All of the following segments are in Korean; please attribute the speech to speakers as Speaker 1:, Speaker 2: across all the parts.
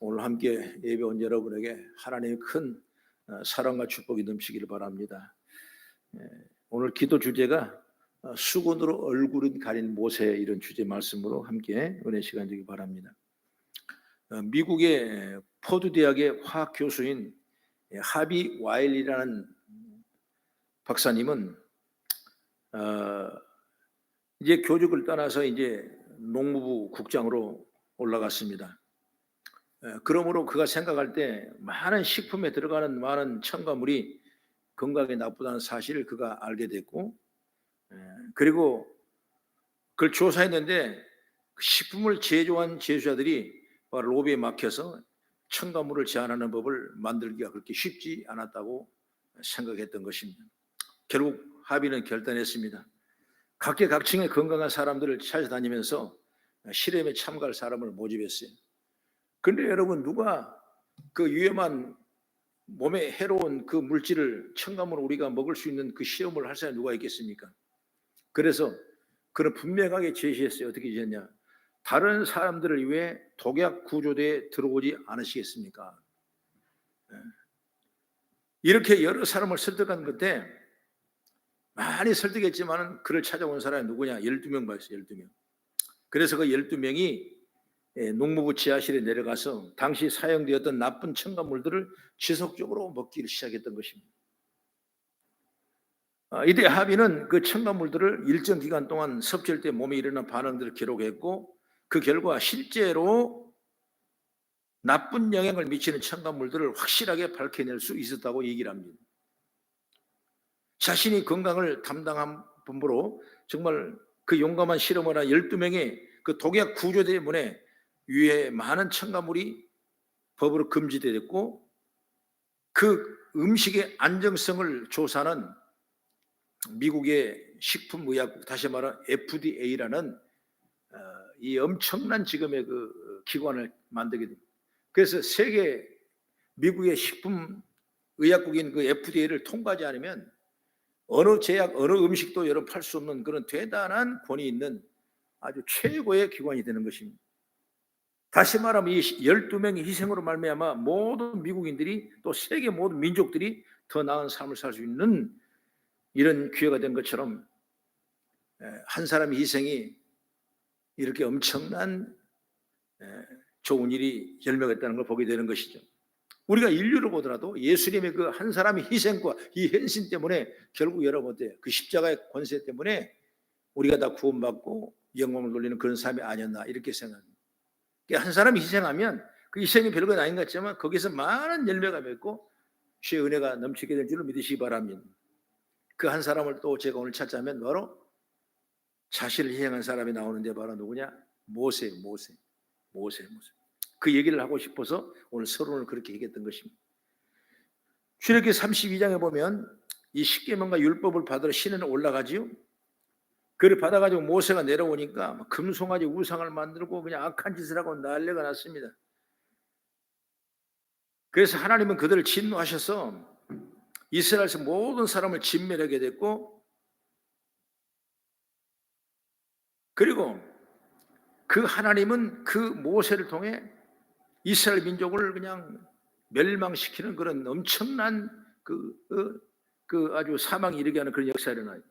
Speaker 1: 오늘 함께 예배온 여러분에게 하나님의 큰 사랑과 축복이 넘치기를 바랍니다. 오늘 기도 주제가 수건으로 얼굴을 가린 모세, 이런 주제 말씀으로 함께 은혜 시간 되기 바랍니다. 미국의 포드 대학의 화학 교수인 하비 와일이라는 박사님은 이제 교직을 떠나서 이제 농무부 국장으로 올라갔습니다. 그러므로 그가 생각할 때 많은 식품에 들어가는 많은 첨가물이 건강에 나쁘다는 사실을 그가 알게 됐고, 그리고 그걸 조사했는데 식품을 제조한 제조자들이 로비에 막혀서 첨가물을 제한하는 법을 만들기가 그렇게 쉽지 않았다고 생각했던 것입니다. 결국 합의는 결단했습니다. 각계각층의 건강한 사람들을 찾아다니면서 실험에 참가할 사람을 모집했어요. 그런데 여러분, 누가 그 위험한 몸에 해로운 그 물질을, 첨가물을 우리가 먹을 수 있는 그 시험을 할 사람이 누가 있겠습니까? 그래서 그는 분명하게 제시했어요. 어떻게 제시했냐? 다른 사람들을 위해 독약 구조대에 들어오지 않으시겠습니까? 이렇게 여러 사람을 설득한 건데, 많이 설득했지만 그를 찾아온 사람이 누구냐? 12명 봤어요. 12명. 그래서 그 12명이 농무부 지하실에 내려가서 당시 사용되었던 나쁜 첨가물들을 지속적으로 먹기를 시작했던 것입니다. 이때 하비는 그 첨가물들을 일정 기간 동안 섭취할 때 몸에 일어난 반응들을 기록했고, 그 결과 실제로 나쁜 영향을 미치는 첨가물들을 확실하게 밝혀낼 수 있었다고 얘기를 합니다. 자신이 건강을 담당한 분으로 정말 그 용감한 실험을 한 12명의 그 독약 구조 때문에 위에 많은 첨가물이 법으로 금지되었고, 그 음식의 안정성을 조사하는 미국의 식품의약국, 다시 말하면 FDA라는 이 엄청난 지금의 그 기관을 만들게 됩니다. 그래서 세계 미국의 식품의약국인 그 FDA를 통과하지 않으면 어느 제약, 어느 음식도 여러분 팔 수 없는 그런 대단한 권위 있는 아주 최고의 기관이 되는 것입니다. 다시 말하면 이 12명의 희생으로 말미암아 모든 미국인들이, 또 세계 모든 민족들이 더 나은 삶을 살 수 있는 이런 기회가 된 것처럼, 한 사람의 희생이 이렇게 엄청난 좋은 일이 열명했다는 걸 보게 되는 것이죠. 우리가 인류를 보더라도 예수님의 그 한 사람의 희생과 이 헌신 때문에 결국 여러분 어때요? 그 십자가의 권세 때문에 우리가 다 구원받고 영광을 돌리는 그런 삶이 아니었나, 이렇게 생각합니다. 한 사람이 희생하면 그 희생이 별건 아닌 것 같지만 거기서 많은 열매가 맺고 주의 은혜가 넘치게 될 줄을 믿으시기 바랍니다. 그 한 사람을 또 제가 오늘 찾자면 바로 자신을 희생한 사람이 나오는데, 바로 누구냐? 모세. 그 얘기를 하고 싶어서 오늘 서론을 그렇게 얘기했던 것입니다. 출애굽기 32장에 보면 이 십계명과 율법을 받으러 시내에 올라가지요. 그를 받아가지고 모세가 내려오니까 금송아지 우상을 만들고 그냥 악한 짓을 하고 난리가 났습니다. 그래서 하나님은 그들을 진노하셔서 이스라엘에서 모든 사람을 진멸하게 됐고, 그리고 그 하나님은 그 모세를 통해 이스라엘 민족을 그냥 멸망시키는 그런 엄청난 그 아주 사망에 이르게 하는 그런 역사가 일어나요.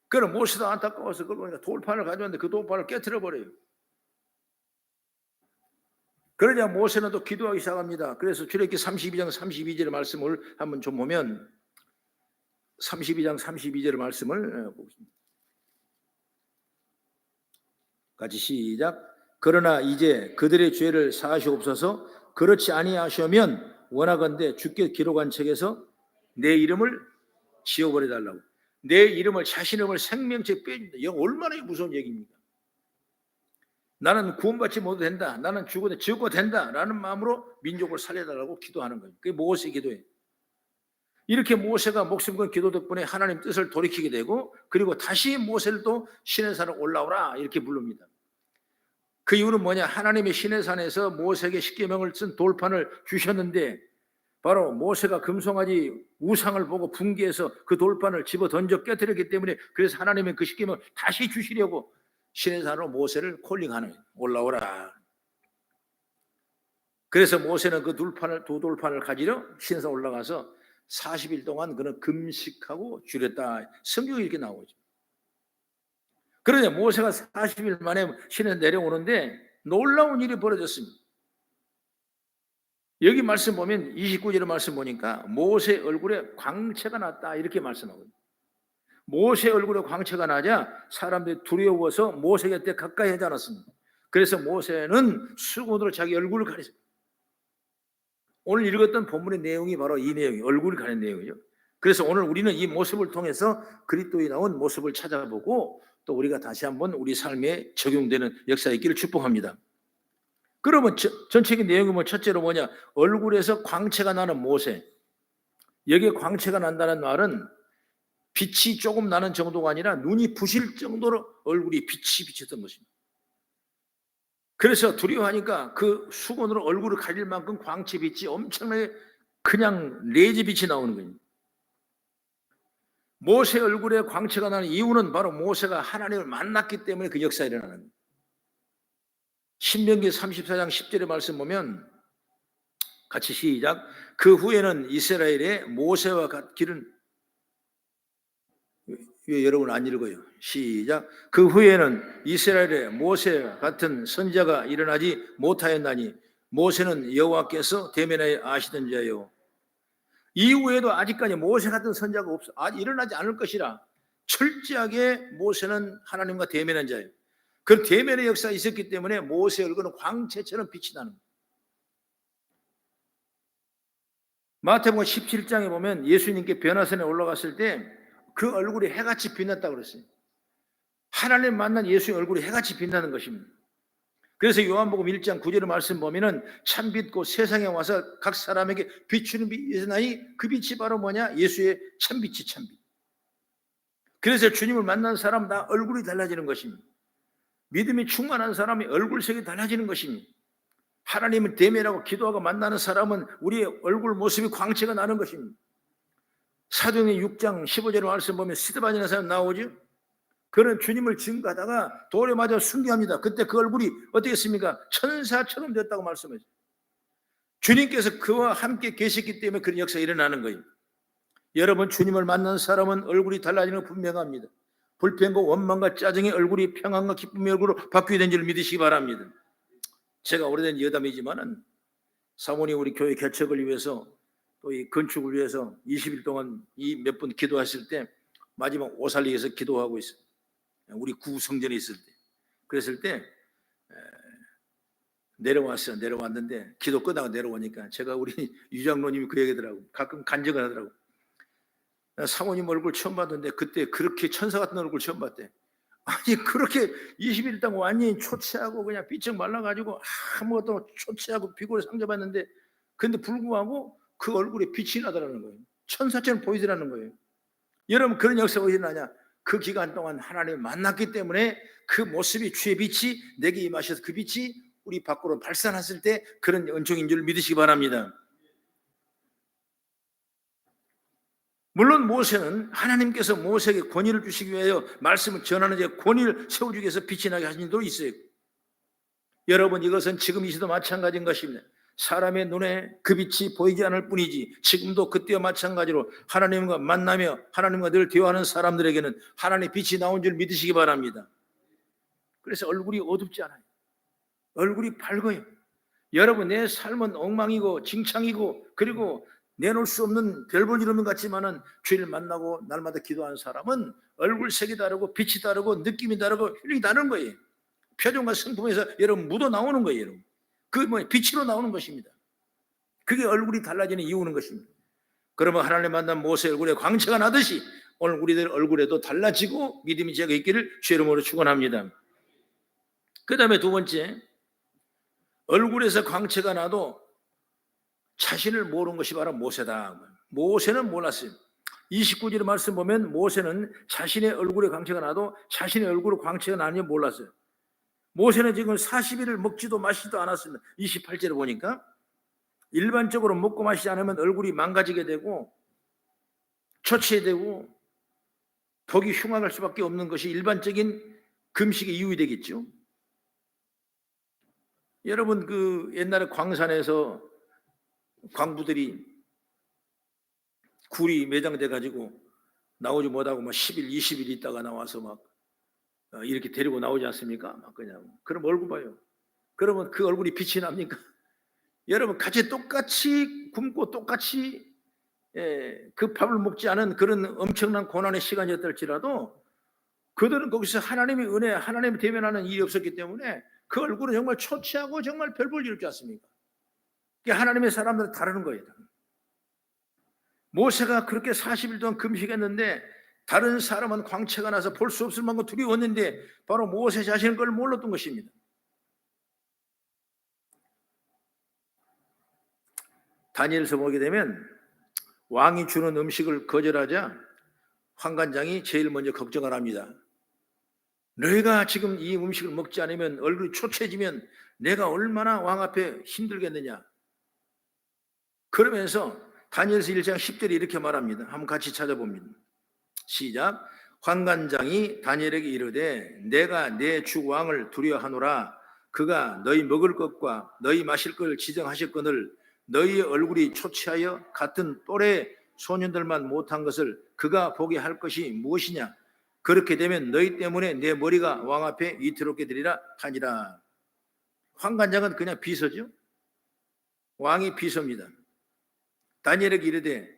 Speaker 1: 그럼 모세도 안타까워서 그걸 돌판을 가져왔는데 그 돌판을 깨트려 버려요. 그러자 모세는 또 기도하기 시작합니다. 그래서 출애굽기 32장 32절의 말씀을 한번 좀 보면, 32장 32절의 말씀을 보겠습니다. 같이 시작. 그러나 이제 그들의 죄를 사하시옵소서. 그렇지 아니하시면 원하건대 주께 기록한 책에서 내 이름을 지워버려 달라고. 내 이름을, 자신 이름을 생명책에 빼준다. 이거 얼마나 무서운 얘기입니까? 나는 구원받지 못해도 된다, 나는 죽어도 된다 라는 마음으로 민족을 살려달라고 기도하는 거예요. 그게 모세의 기도예요. 이렇게 모세가 목숨 건 기도 덕분에 하나님 뜻을 돌이키게 되고, 그리고 다시 모세를 또 시내산으로 올라오라 이렇게 부릅니다. 그 이유는 뭐냐? 하나님의 시내산에서 모세에게 십계명을 쓴 돌판을 주셨는데, 바로 모세가 금송아지 우상을 보고 분개해서 그 돌판을 집어 던져 깨뜨렸기 때문에, 그래서 하나님은 그 십계명을 다시 주시려고 시내산으로 모세를 콜링하는, 올라오라. 그래서 모세는 그 두 돌판을 가지러 신에서 올라가서 40일 동안 그는 금식하고 줄였다. 성경에 이렇게 나오죠. 그러자 모세가 40일 만에 신에서 내려오는데 놀라운 일이 벌어졌습니다. 여기 말씀 보면 29절의 말씀 보니까 모세 얼굴에 광채가 났다 이렇게 말씀하거든요. 모세 얼굴에 광채가 나자 사람들이 두려워서 모세 곁에 가까이 하지 않았습니다. 그래서 모세는 수건으로 자기 얼굴을 가렸어요. 오늘 읽었던 본문의 내용이 바로 이 내용이에요. 얼굴을 가린 내용이죠. 그래서 오늘 우리는 이 모습을 통해서 그리스도에 나온 모습을 찾아보고 또 우리가 다시 한번 우리 삶에 적용되는 역사가 있기를 축복합니다. 그러면 전체적인 내용이 첫째로 뭐냐? 얼굴에서 광채가 나는 모세. 여기에 광채가 난다는 말은 빛이 조금 나는 정도가 아니라 눈이 부실 정도로 얼굴이 빛이 비쳤던 것입니다. 그래서 두려워하니까 그 수건으로 얼굴을 가릴 만큼 광채 빛이 엄청나게 그냥 레이저 빛이 나오는 거예요. 모세 얼굴에 광채가 나는 이유는 바로 모세가 하나님을 만났기 때문에 그 역사가 일어나는 거예요. 신명기 34장 10절의 말씀 보면 같이 시작. 그 후에는 이스라엘의 모세와 같기를. 왜 여러분 안 읽어요? 시작. 그 후에는 이스라엘의 모세 같은 선지자가 일어나지 못하였나니 모세는 여호와께서 대면하여 아시던 자요. 이후에도 아직까지 모세 같은 선지자가 없어. 아직 일어나지 않을 것이라. 철저하게 모세는 하나님과 대면한 자예요. 그 대면의 역사가 있었기 때문에 모세 얼굴은 광채처럼 빛이 나는 거예요. 마태복음 17장에 보면 예수님께 변화산에 올라갔을 때 그 얼굴이 해같이 빛났다고 그랬어요. 하나님 만난 예수의 얼굴이 해같이 빛나는 것입니다. 그래서 요한복음 1장 9절의 말씀 보면은 참빛 곧 세상에 와서 각 사람에게 비추는 빛이 있으나니 그 빛이 바로 뭐냐? 예수의 참빛이 참빛. 그래서 주님을 만난 사람 다 얼굴이 달라지는 것입니다. 믿음이 충만한 사람이 얼굴색이 달라지는 것입니다. 하나님을 대면하고 기도하고 만나는 사람은 우리의 얼굴 모습이 광채가 나는 것입니다. 사도행전 6장 15절의 말씀 보면 스데반이라는 사람 나오죠. 그는 주님을 증거하다가 돌에 맞아 순교합니다. 그때 그 얼굴이 어떻겠습니까? 천사처럼 됐다고 말씀하셨어요. 주님께서 그와 함께 계셨기 때문에 그런 역사가 일어나는 거예요. 여러분 주님을 만난 사람은 얼굴이 달라지는 거 분명합니다. 불평과 원망과 짜증의 얼굴이 평안과 기쁨의 얼굴로 바뀌게 된 줄 믿으시기 바랍니다. 제가 오래된 여담이지만은 사모님 우리 교회 개척을 위해서 또 이 건축을 위해서 20일 동안 이 몇 분 기도하실 때 마지막 오살리에서 기도하고 있어요. 우리 구성전에 있을 때. 그랬을 때 내려왔어요. 내려왔는데 기도 끝나고 내려오니까 제가 우리 유장로님이 그 얘기더라고. 가끔 간증을 하더라고. 사모님 얼굴 처음 봤는데 그때 그렇게 천사 같은 얼굴 처음 봤대. 아니 그렇게 20일 동안 완전히 초췌하고 그냥 삐쩍 말라가지고 아무것도 초췌하고 피골에 상접했는데 근데 불구하고 그 얼굴에 빛이 나더라는 거예요. 천사처럼 보이더라는 거예요. 여러분 그런 역사가 어디 나냐? 그 기간 동안 하나님을 만났기 때문에 그 모습이 주의 빛이 내게 임하셔서 그 빛이 우리 밖으로 발산했을 때 그런 은총인 줄 믿으시기 바랍니다. 물론 모세는 하나님께서 모세에게 권위를 주시기 위하여 말씀을 전하는 데 권위를 세워주기 위해서 빛이 나게 하신 일도 있어요. 여러분 이것은 지금 이 시도 마찬가지인 것입니다. 사람의 눈에 그 빛이 보이지 않을 뿐이지 지금도 그때와 마찬가지로 하나님과 만나며 하나님과 늘 대화하는 사람들에게는 하나님의 빛이 나온 줄 믿으시기 바랍니다. 그래서 얼굴이 어둡지 않아요. 얼굴이 밝아요. 여러분 내 삶은 엉망이고 징창이고 그리고 내놓을 수 없는 별 볼 일 없는 것 같지만은 주를 만나고 날마다 기도하는 사람은 얼굴색이 다르고 빛이 다르고 느낌이 다르고 힐링이 다른 거예요. 표정과 성품에서 여러분 묻어 나오는 거예요. 여러분. 그게 뭐예요? 빛으로 나오는 것입니다. 그게 얼굴이 달라지는 이유는 것입니다. 그러면 하나님 만난 모세 얼굴에 광채가 나듯이 오늘 우리들 얼굴에도 달라지고 믿음이 제가 있기를 주의 이름으로 축원합니다. 그 다음에 두 번째, 얼굴에서 광채가 나도 자신을 모르는 것이 바로 모세다. 모세는 몰랐어요. 29절의 말씀 보면 모세는 자신의 얼굴에 광채가 나도 자신의 얼굴에 광채가 나는지 몰랐어요. 모세는 지금 40일을 먹지도 마시지도 않았습니다. 28절에 보니까 일반적으로 먹고 마시지 않으면 얼굴이 망가지게 되고 초췌되고 복이 흉악할 수밖에 없는 것이 일반적인 금식의 이유이 되겠죠. 여러분 그 옛날에 광산에서 광부들이 굴이 매장돼 가지고 나오지 못하고 막 10일, 20일 있다가 나와서 막 이렇게 데리고 나오지 않습니까? 막 그냥 그럼 얼굴 봐요. 그러면 그 얼굴이 빛이 납니까? 여러분 같이 똑같이 굶고 똑같이 그 밥을 먹지 않은 그런 엄청난 고난의 시간이었을지라도 그들은 거기서 하나님의 은혜, 하나님을 대면하는 일이 없었기 때문에 그 얼굴은 정말 초췌하고 정말 별 볼 일 없지 않습니까? 하나님의 사람들은 다르는 거예요. 모세가 그렇게 40일 동안 금식했는데 다른 사람은 광채가 나서 볼 수 없을 만큼 두려웠는데 바로 모세 자신은 그걸 몰랐던 것입니다. 다니엘서 보게 되면 왕이 주는 음식을 거절하자 환관장이 제일 먼저 걱정을 합니다. 너희가 지금 이 음식을 먹지 않으면 얼굴이 초췌해지면 내가 얼마나 왕 앞에 힘들겠느냐. 그러면서 다니엘서 1장 10절에 이렇게 말합니다. 한번 같이 찾아봅니다. 시작. 환관장이 다니엘에게 이르되 내가 내 주 왕을 두려워하노라. 그가 너희 먹을 것과 너희 마실 것을 지정하셨거늘 너희의 얼굴이 초췌하여 같은 또래 소년들만 못한 것을 그가 보게 할 것이 무엇이냐. 그렇게 되면 너희 때문에 내 머리가 왕 앞에 위태롭게 되리라 하니라. 환관장은 그냥 비서죠. 왕이 비서입니다. 다니엘에게 이르되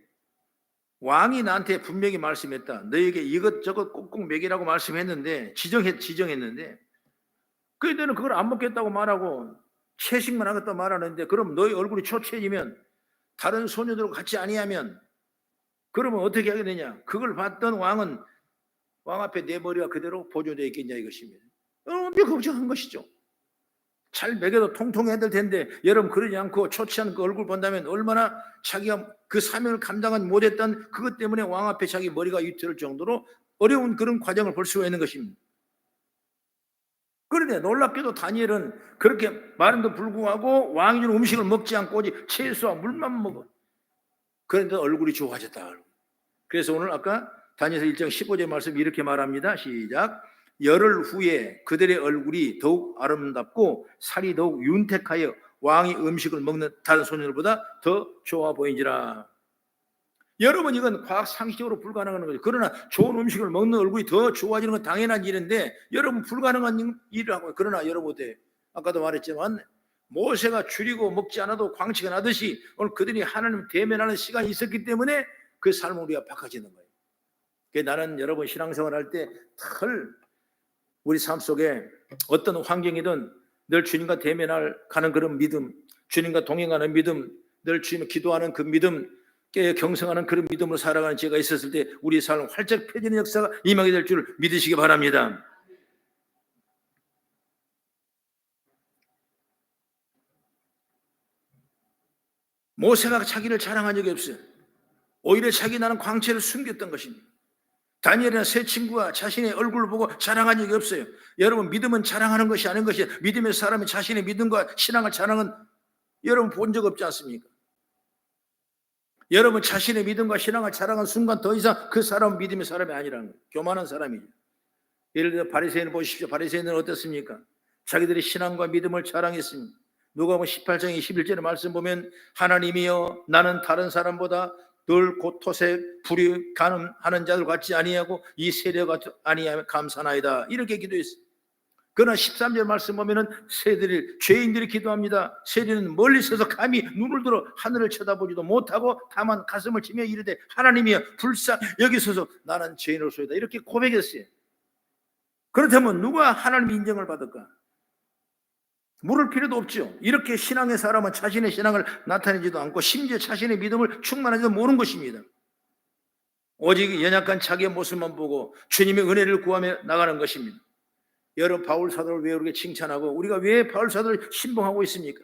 Speaker 1: 왕이 나한테 분명히 말씀했다. 너에게 이것저것 꼭꼭 먹이라고 말씀했는데 지정했는데 너는 그걸 안 먹겠다고 말하고 채식만 하겠다고 말하는데 그럼 너희 얼굴이 초췌해지면 다른 소녀들과 같이 아니하면 그러면 어떻게 하게 되냐. 그걸 봤던 왕은 왕 앞에 내 머리가 그대로 보존되어 있겠냐 이것입니다. 걱정한 것이죠. 잘 먹여도 통통해야 될 텐데 여러분 그러지 않고 초췌한 그 얼굴 본다면 얼마나 자기가 그 사명을 감당하지 못했던 그것 때문에 왕 앞에 자기 머리가 위태로울 정도로 어려운 그런 과정을 볼 수가 있는 것입니다. 그런데 놀랍게도 다니엘은 그렇게 말음도 불구하고 왕이 주는 음식을 먹지 않고 오직 채소와 물만 먹어. 그런데 얼굴이 좋아졌다. 그래서 오늘 아까 다니엘서 1장 15절 말씀 이렇게 말합니다. 시작. 열흘 후에 그들의 얼굴이 더욱 아름답고 살이 더욱 윤택하여 왕이 음식을 먹는 다른 소년들보다 더 좋아 보인지라. 여러분 이건 과학 상식적으로 불가능한 거죠. 그러나 좋은 음식을 먹는 얼굴이 더 좋아지는 건 당연한 일인데 여러분 불가능한 일을 하고 그러나 여러분 어때? 아까도 말했지만 모세가 줄이고 먹지 않아도 광채가 나듯이 오늘 그들이 하나님 대면하는 시간이 있었기 때문에 그 삶을 우리가 바꿔지는 거예요. 나는 여러분 신앙생활 할 때 늘 우리 삶 속에 어떤 환경이든 늘 주님과 대면할 가는 그런 믿음, 주님과 동행하는 믿음, 늘 주님을 기도하는 그 믿음, 경성하는 그런 믿음으로 살아가는 제가 있었을 때 우리 삶 활짝 펴지는 역사가 임하게 될 줄 믿으시기 바랍니다. 모세가 자기를 자랑한 적이 없어요. 오히려 자기 나는 광채를 숨겼던 것입니다. 다니엘이나 세 친구가 자신의 얼굴을 보고 자랑한 적이 없어요. 여러분 믿음은 자랑하는 것이 아닌 것이 믿음의 사람이 자신의 믿음과 신앙을 자랑은 여러분 본 적 없지 않습니까? 여러분 자신의 믿음과 신앙을 자랑한 순간 더 이상 그 사람은 믿음의 사람이 아니라는 거예요. 교만한 사람이죠. 예를 들어 바리새인을 보십시오. 바리새인은 어떻습니까? 자기들의 신앙과 믿음을 자랑했습니다. 누가복음 18장 21절의 말씀 보면 하나님이여 나는 다른 사람보다 늘 고토색 불이 가늠하는 자들 같지 아니하고 이 세례가 아니하면 감사나이다 이렇게 기도했어요. 그러나 13절 말씀 보면은 죄인들이 기도합니다. 세리는 멀리 서서 감히 눈을 들어 하늘을 쳐다보지도 못하고 다만 가슴을 치며 이르되 하나님이여 불쌍 여기 서서 나는 죄인으로소이다 이렇게 고백했어요. 그렇다면 누가 하나님 인정을 받을까? 물을 필요도 없죠. 이렇게 신앙의 사람은 자신의 신앙을 나타내지도 않고 심지어 자신의 믿음을 충만하지도 모르는 것입니다. 오직 연약한 자기의 모습만 보고 주님의 은혜를 구하며 나가는 것입니다. 여러분 바울 사도를 왜 우리가 칭찬하고 우리가 왜 바울 사도를 신봉하고 있습니까?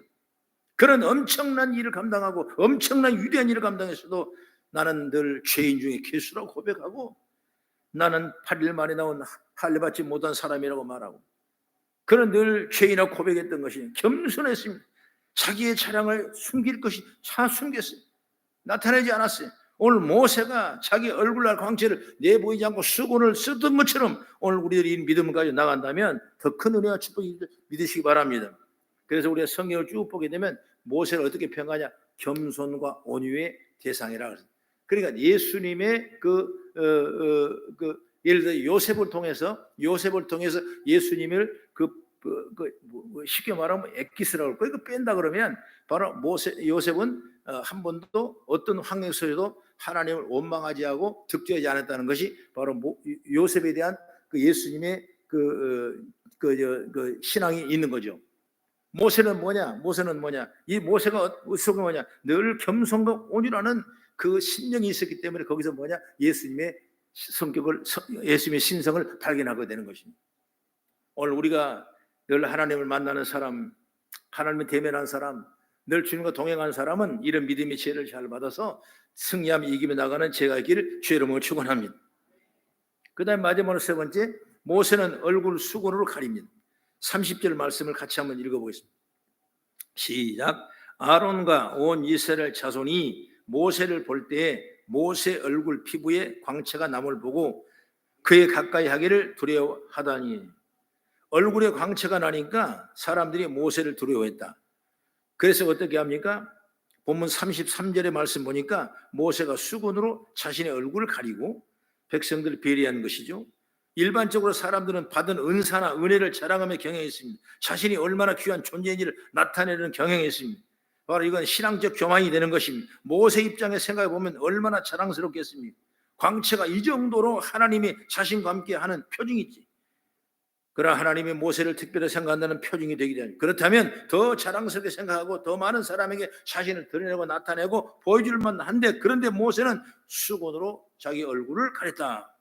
Speaker 1: 그런 엄청난 일을 감당하고 엄청난 위대한 일을 감당했어도 나는 늘 죄인 중에 괴수라고 고백하고 나는 8일 만에 나온 할례받지 못한 사람이라고 말하고 그는 늘 죄인이라고 고백했던 것이 겸손했습니다. 자기의 자랑을 숨길 것이 다 숨겼어요. 나타내지 않았어요. 오늘 모세가 자기 얼굴날 광채를 내보이지 않고 수건을 쓰던 것처럼 오늘 우리들이 믿음을 가지고 나간다면 더 큰 은혜와 축복이 믿으시기 바랍니다. 그래서 우리가 성경을 쭉 보게 되면 모세를 어떻게 평가하냐? 겸손과 온유의 대상이라 그랬어요. 그러니까 예수님의 예를 들어 요셉을 통해서 예수님을 쉽게 말하면 엑기스라고 그러고 이거 뺀다 그러면 바로 요셉은 한 번도 어떤 환경 속에도 하나님을 원망하지 하고 득죄하지 않았다는 것이 바로 요셉에 대한 예수님의 신앙이 있는 거죠. 모세는 뭐냐? 이 모세가 뭐냐? 늘 겸손과 온유라는 그 심령이 있었기 때문에 거기서 뭐냐? 예수님의 성격을, 예수님의 신성을 발견하게 되는 것입니다. 오늘 우리가 늘 하나님을 만나는 사람, 하나님을 대면하는 사람, 늘 주님과 동행하는 사람은 이런 믿음의 지혜를 잘 받아서 승리하며 이기며 나가는 제가 있기를 주의 이름으로 축원합니다. 그 다음에 마지막으로 세 번째, 모세는 얼굴 수건으로 가립니다. 30절 말씀을 같이 한번 읽어보겠습니다. 시작. 아론과 온 이스라엘 자손이 모세를 볼 때에 모세 얼굴 피부에 광채가 남을 보고 그에 가까이 하기를 두려워하다니. 얼굴에 광채가 나니까 사람들이 모세를 두려워했다. 그래서 어떻게 합니까? 본문 33절의 말씀 보니까 모세가 수건으로 자신의 얼굴을 가리고 백성들을 배려하는 것이죠. 일반적으로 사람들은 받은 은사나 은혜를 자랑하며 경영했습니다. 자신이 얼마나 귀한 존재인지를 나타내는 경영했습니다. 바로 이건 신앙적 교만이 되는 것입니다. 모세 입장에 생각해 보면 얼마나 자랑스럽겠습니까? 광채가 이 정도로 하나님이 자신과 함께 하는 표징이지. 그러나 하나님이 모세를 특별히 생각한다는 표징이 되기 때문에, 그렇다면 더 자랑스럽게 생각하고 더 많은 사람에게 자신을 드러내고 나타내고 보여줄 만한데, 그런데 모세는 수건으로 자기 얼굴을 가렸다.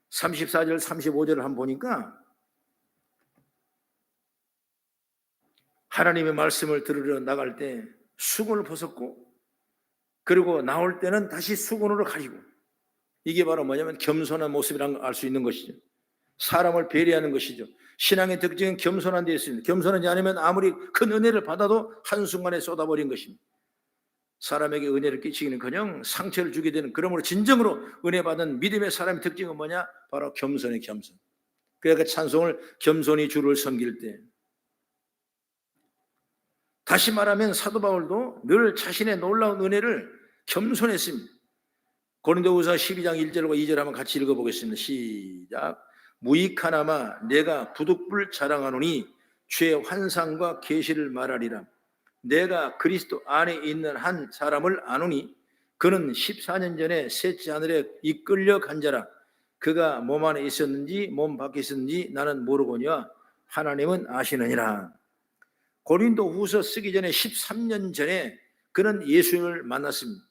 Speaker 1: 34절 35절을 한번 보니까 하나님의 말씀을 들으러 나갈 때 수건을 벗었고, 그리고 나올 때는 다시 수건으로 가리고, 이게 바로 뭐냐면 겸손한 모습이라는 걸 알 수 있는 것이죠. 사람을 배려하는 것이죠. 신앙의 특징은 겸손한 데 있습니다. 겸손하지 않으면 아무리 큰 은혜를 받아도 한순간에 쏟아버린 것입니다. 사람에게 은혜를 끼치기는커녕 상처를 주게 되는, 그러므로 진정으로 은혜 받은 믿음의 사람의 특징은 뭐냐? 바로 겸손의 겸손. 그러니까 찬송을 겸손히 주를 섬길 때, 다시 말하면 사도 바울도 늘 자신의 놀라운 은혜를 겸손했습니다. 고린도후서 12장 1절과 2절 한번 같이 읽어보겠습니다. 시작. 무익하나마 내가 부득불 자랑하노니 주의 환상과 계시를 말하리라. 내가 그리스도 안에 있는 한 사람을 아노니 그는 14년 전에 셋째 하늘에 이끌려 간 자라. 그가 몸 안에 있었는지 몸 밖에 있었는지 나는 모르거니와 하나님은 아시느니라. 고린도 후서 쓰기 전에 13년 전에 그는 예수님을 만났습니다.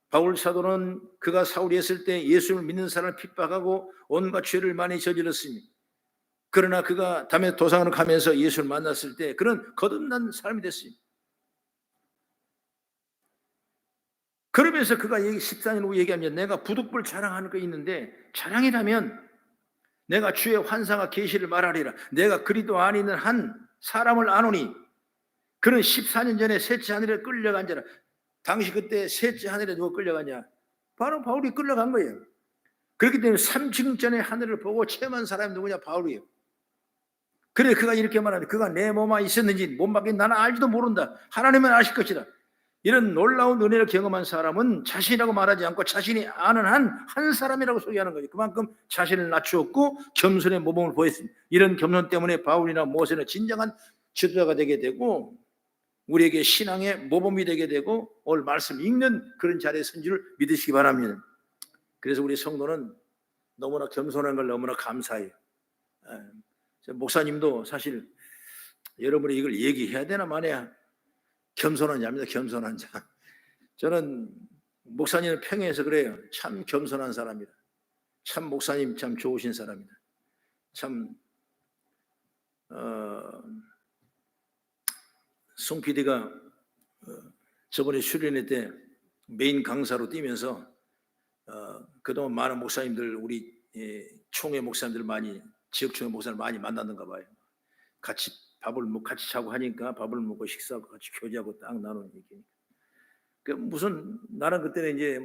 Speaker 1: 바울 사도는 그가 사울이 했을 때 예수를 믿는 사람을 핍박하고 온갖 죄를 많이 저질렀습니다. 그러나 그가 다메 도상으로 가면서 예수를 만났을 때 그는 거듭난 사람이 됐습니다. 그러면서 그가 14년 후 얘기하면, 내가 부득불 자랑하는 거 있는데 자랑이라면 내가 주의 환상과 계시를 말하리라. 내가 그리스도 안에 있는 한 사람을 아노니 그는 14년 전에 셋째 하늘에 끌려간 자라. 당시 그때 셋째 하늘에 누가 끌려가냐? 바로 바울이 끌려간 거예요. 그렇기 때문에 3층 전에 하늘을 보고 체험한 사람이 누구냐? 바울이에요. 그래 그가 이렇게 말하는데, 그가 내 몸 안에 있었는지 몸 밖에 나는 알지도 모른다. 하나님은 아실 것이다. 이런 놀라운 은혜를 경험한 사람은 자신이라고 말하지 않고 자신이 아는 한 사람이라고 소개하는 거죠. 그만큼 자신을 낮추었고 겸손의 모범을 보였습니다. 이런 겸손 때문에 바울이나 모세는 진정한 지도자가 되게 되고 우리에게 신앙의 모범이 되게 되고 오늘 말씀 읽는 그런 자리에 선 줄 믿으시기 바랍니다. 그래서 우리 성도는 너무나 겸손한 걸 너무나 감사해요. 목사님도 사실 여러분이 이걸 얘기해야 되나 마냐, 겸손한 자입니다. 겸손한 자. 저는 목사님을 평해서 그래요. 참 겸손한 사람이다. 참 목사님 참 좋으신 사람이다. 참 송 PD가 저번에 수련회 때 메인 강사로 뛰면서 그동안 많은 목사님들, 우리 총회 목사님들 많이, 지역 총회 목사님들 많이 만났는가 봐요. 같이 밥을 같이 자고 하니까 밥을 먹고 식사하고 같이 교제하고 딱 나누는 얘기. 그 무슨 나는 그때는 이제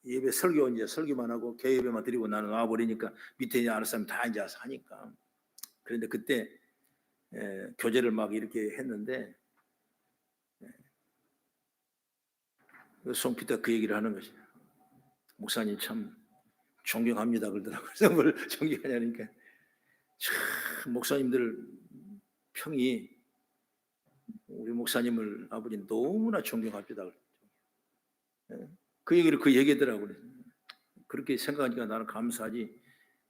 Speaker 1: 예배 설교만 하고 교회 예배만 드리고 나는 와버리니까 밑에 이제 아는 사람 다 이제 와서 하니까 그런데 그때 교제를 막 이렇게 했는데 송피터가 그 얘기를 하는 것이죠. 목사님 참 존경합니다 그러더라고요. 그래서 뭘 존경하냐니까 참 목사님들 평이 우리 목사님을 아버지 너무나 존경합니다. 그 얘기를 그 얘기하더라고요. 그렇게 생각하니까 나는 감사하지.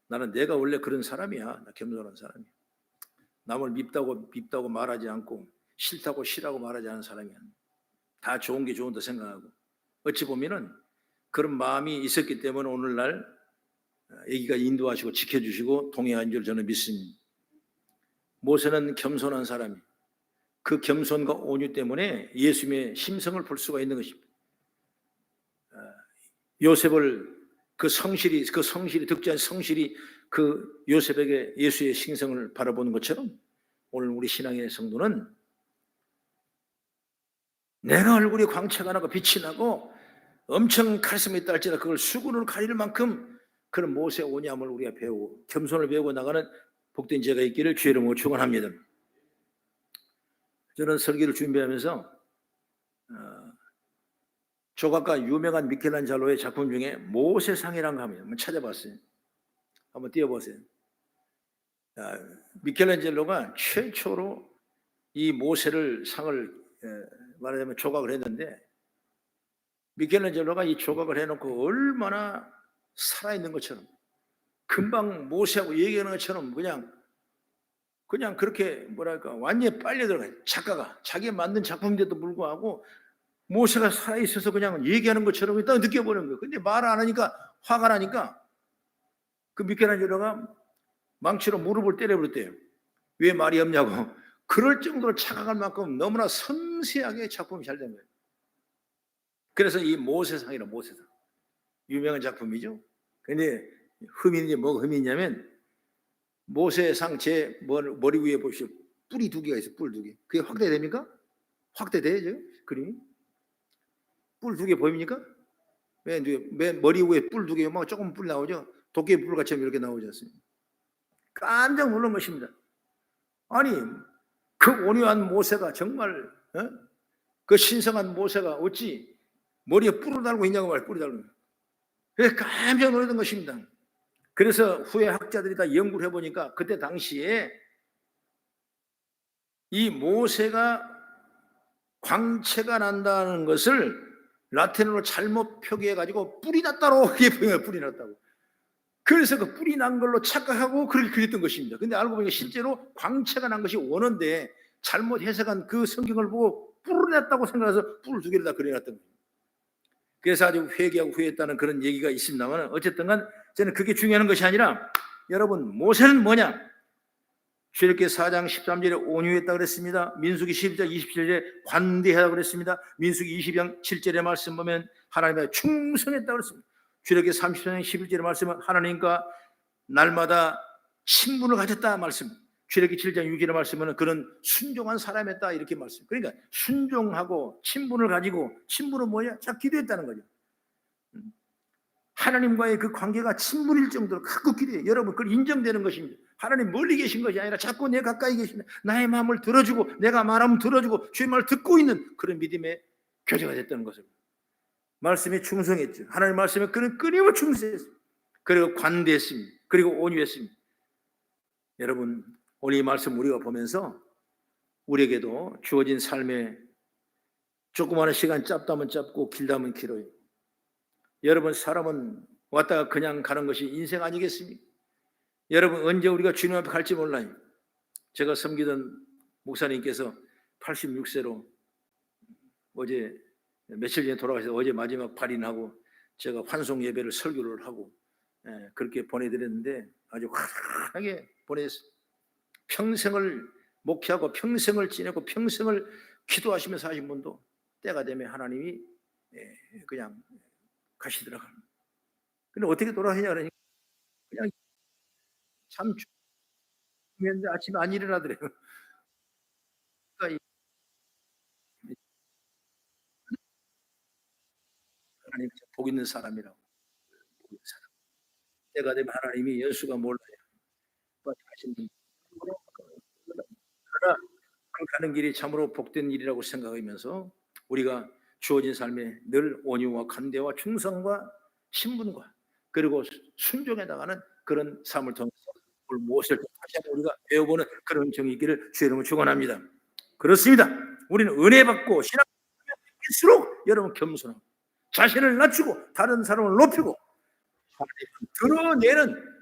Speaker 1: 나는 내가 원래 그런 사람이야. 나 겸손한 사람이야. 남을 밉다고 말하지 않고 싫다고 싫어하고 말하지 않은 사람이야. 다 좋은 게 좋은다 생각하고 어찌 보면은 그런 마음이 있었기 때문에 오늘날 애기가 인도하시고 지켜주시고 동행한 줄 저는 믿습니다. 모세는 겸손한 사람이 그 겸손과 온유 때문에 예수님의 심성을 볼 수가 있는 것입니다. 요셉을 그 성실이 득지한 성실이 그 요셉에게 예수의 신성을 바라보는 것처럼 오늘 우리 신앙의 성도는 내가 얼굴이 광채가 나고 빛이 나고 엄청 카리스마 있다 할지라도 그걸 수군으로 가릴 만큼 그런 모세의 온유함을 우리가 배우고 겸손을 배우고 나가는 복된 제가 있기를 주의 이름으로 축원합니다. 저는 설교를 준비하면서 조각가 유명한 미켈란젤로의 작품 중에 모세상이라는 거 한번 찾아봤어요. 한번 띄워보세요. 미켈란젤로가 최초로 이 모세를 상을 말하자면 조각을 했는데 미켈란젤로가 이 조각을 해놓고 얼마나 살아있는 것처럼 금방 모세하고 얘기하는 것처럼 그냥 그렇게 뭐랄까 완전히 빨려 들어가요. 작가가 자기가 만든 작품인데도 불구하고 모세가 살아있어서 그냥 얘기하는 것처럼 딱 느껴보는 거예요. 근데 말을 안 하니까 화가 나니까 그 미켈란젤로가 망치로 무릎을 때려버렸대요. 왜 말이 없냐고. 그럴 정도로 착각할 만큼 너무나 섬세하게 작품이 잘 된 거예요. 그래서 이 모세상이라 모세상 유명한 작품이죠. 근데 흠이 뭐가 흠이 있냐면 모세상 제 머리 위에 보시오 뿔이 2개가 있어요. 뿔 2개. 그게 확대됩니까? 확대돼요? 그림이? 뿔 2개 보입니까? 맨 머리 위에 뿔 2개 막 조금 뿔 나오죠. 도깨비 뿔같이 이렇게 나오지 않습니까? 깜짝 놀란 것입니다. 아니 그 온유한 모세가 정말 그 신성한 모세가 어찌 머리에 뿔을 달고 있냐고 말이에요. 뿔이 달고. 그래서 깜짝 놀랐던 것입니다. 그래서 후에 학자들이 다 연구를 해보니까 그때 당시에 이 모세가 광채가 난다는 것을 라틴어로 잘못 표기해가지고 뿔이 났다고 그게 표현해요. 뿔이 났다고. 그래서 그 뿔이 난 걸로 착각하고 그렇게 그렸던 것입니다. 근데 알고 보니까 실제로 광채가 난 것이 원어인데 잘못 해석한 그 성경을 보고 뿔을 났다고 생각해서 뿔 2개를 다 그려놨던 거예요. 그래서 아주 회개하고 후회했다는 그런 얘기가 있습니다만 어쨌든 간 저는 그게 중요한 것이 아니라 여러분 모세는 뭐냐? 출애굽기 4장 13절에 온유했다 그랬습니다. 민수기 12장 27절에 관대하다 그랬습니다. 민수기 20장 7절의 말씀 보면 하나님의 충성했다 그랬습니다. 출애굽기 34장 11절의 말씀은 하나님과 날마다 친분을 가졌다 말씀. 출애굽기 7장 6절의 말씀은 그런 순종한 사람이었다 이렇게 말씀. 그러니까 순종하고 친분을 가지고 친분은 뭐냐? 자 기도했다는 거죠. 하나님과의 그 관계가 친분일 정도로 가깝 기도해요. 여러분 그걸 인정되는 것입니다. 하나님 멀리 계신 것이 아니라 자꾸 내 가까이 계시는 나의 마음을 들어주고 내가 말하면 들어주고 주의 말을 듣고 있는 그런 믿음의 교제가 됐다는 것입니다. 말씀에 충성했죠. 하나님 말씀에 그는 끊임없이 충성했습니다. 그리고 관대했습니다. 그리고 온유했습니다. 여러분 오늘 이 말씀 우리가 보면서 우리에게도 주어진 삶에 조그마한 시간 짧다면 짧고 길다면 길어요. 여러분 사람은 왔다가 그냥 가는 것이 인생 아니겠습니까? 여러분 언제 우리가 주님 앞에 갈지 몰라요. 제가 섬기던 목사님께서 86세로 어제 며칠 전에 돌아가셔서 어제 마지막 발인하고 제가 환송 예배를 설교를 하고 그렇게 보내드렸는데 아주 환하게 보냈어요. 평생을 목회하고 평생을 지내고 평생을 기도하시면서 하신 분도 때가 되면 하나님이 그냥 가시더라고요. 근데 어떻게 돌아가시냐 그러니까 그냥 참 죽는데 아침에 안 일어나더래요. 그러니까 하나님 복 있는 사람이라고. 복 있는 사람. 때가 되면 하나님이 연수가 몰라요. 하시는 그러나 그 가는 길이 참으로 복된 일이라고 생각하면서 우리가 주어진 삶에 늘 온유와 간대와 충성과 신분과 그리고 순종해 나가는 그런 삶을 통해서 오늘 무엇을 다시 한번 우리가 배워보는 그런 정이 있기를 주의 이름으로 축원합니다. 그렇습니다. 우리는 은혜 받고 신앙일수록 여러분 겸손하고 자신을 낮추고 다른 사람을 높이고 하나님을 드러내는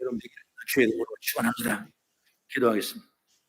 Speaker 1: 여러분 되기를 주의 이름으로 축원합니다. 기도하겠습니다.